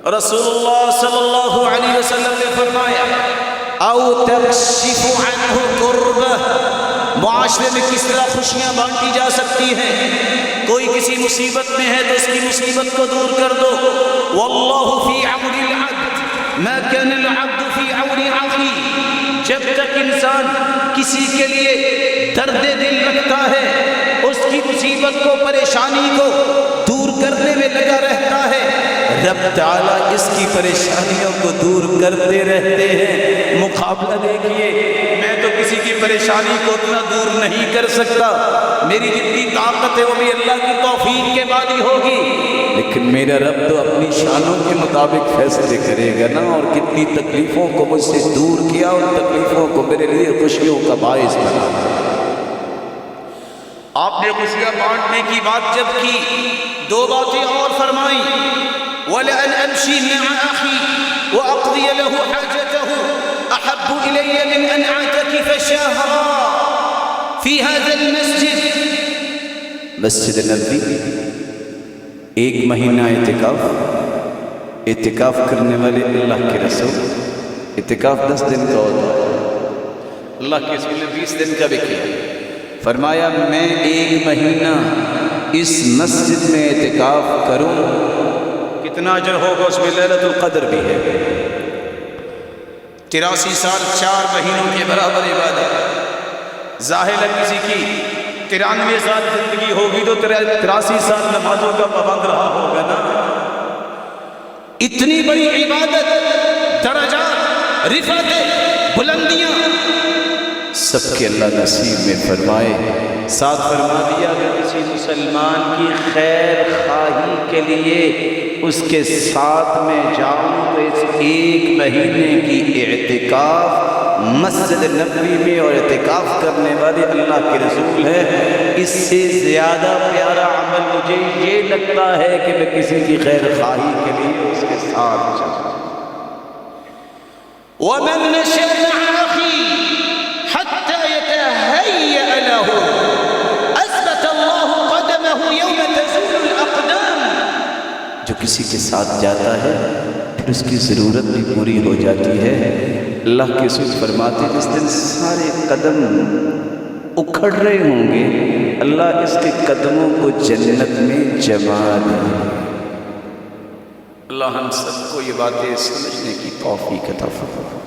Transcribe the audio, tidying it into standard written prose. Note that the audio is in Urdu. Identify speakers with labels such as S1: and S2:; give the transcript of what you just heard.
S1: رسول اللہ صلی اللہ علیہ وسلم نے فرمایا او تکشف عنہ کربہ، معاشرے میں کس طرح خوشیاں بانٹی جا سکتی ہیں؟ کوئی کسی مصیبت میں ہے تو اس کی مصیبت کو دور کر دو۔ واللہ فی عون العبد ما کان العبد فی عون اخیہ، جب تک انسان کسی کے لیے درد دل رکھتا ہے، اس کی مصیبت کو، پریشانی کو دور کرنے میں لگا رہتا ہے، رب تعالیٰ اس کی پریشانیوں کو دور کرتے رہتے ہیں۔ مقابلہ دیکھیے، میں تو کسی کی پریشانی کو اتنا دور نہیں کر سکتا، میری جتنی طاقت ہے وہ بھی اللہ کی توفیق کے بعد ہی ہوگی، لیکن میرا رب تو اپنی شانوں کے مطابق فیصلے کرے گا نا۔ اور کتنی تکلیفوں کو مجھ سے دور کیا، اور تکلیفوں کو میرے لیے خوشیوں کا باعث بنا۔ آپ نے خوشیاں بانٹنے کی بات جب کی، دو باتیں اور فرمائیں، وَلَأَنْ أَمْشِي مِعَ أَخِي وَأَقْضِيَ لَهُ حَاجَتَهُ أَحَبُّ إِلَيَّ مِنْ أَنْ أَعْتَكِفَ شَهْرًا فِي هَذَا الْمَسْجِدِ۔ مسجد نبوی ایک مہینہ اعتکاف کرنے والے اللہ کے رسول، اعتکاف 10 دن کا ہوتا ہے، اللہ کے رسول نے 20 دن کا بھی کیا، فرمایا میں ایک مہینہ اس مسجد میں اعتکاف کروں، کتنا اجر ہوگا اس میں؟ لیلۃ القدر بھی ہے۔ 83 سال 4 مہینوں کے برابر عبادت۔ ظاہر ہے کسی کی 93 سال زندگی ہوگی تو 83 سال نمازوں کا پابند رہا ہوگا نا۔ اتنی بڑی عبادت، درجات، رفعت، بلندیاں سب کے اللہ نصیب میں فرمائے۔ ساتھ فرما دیا کہ کسی مسلمان کی خیر خواہی کے لیے اس کے ساتھ میں جاؤں تو اس 1 مہینے کی اعتکاف مسجد نبوی میں اور اعتکاف کرنے والے اللہ کے رسول ہیں، اس سے زیادہ پیارا عمل مجھے یہ لگتا ہے کہ میں کسی کی خیر خواہی کے لیے اس کے ساتھ جاؤں۔ وَمَن مَشَىٰ مَعَ أَخِيهِ حَتَّى يَتَهَيَّأَ لَهُ أَثْبَتَ اللَّهُ قَدَمَهُ يَوْمَ تَزُولُ الْأَقْدَامُ۔ جو کسی کے ساتھ جاتا ہے پھر اس کی ضرورت بھی پوری ہو جاتی ہے۔ اللہ کے رسول فرماتے ہیں جس دن سارے قدم اکھڑ رہے ہوں گے، اللہ اس کے قدموں کو جنت میں جما دے۔ اللہ ہم سب کو یہ باتیں سمجھنے کی توفیق عطا فرمائے۔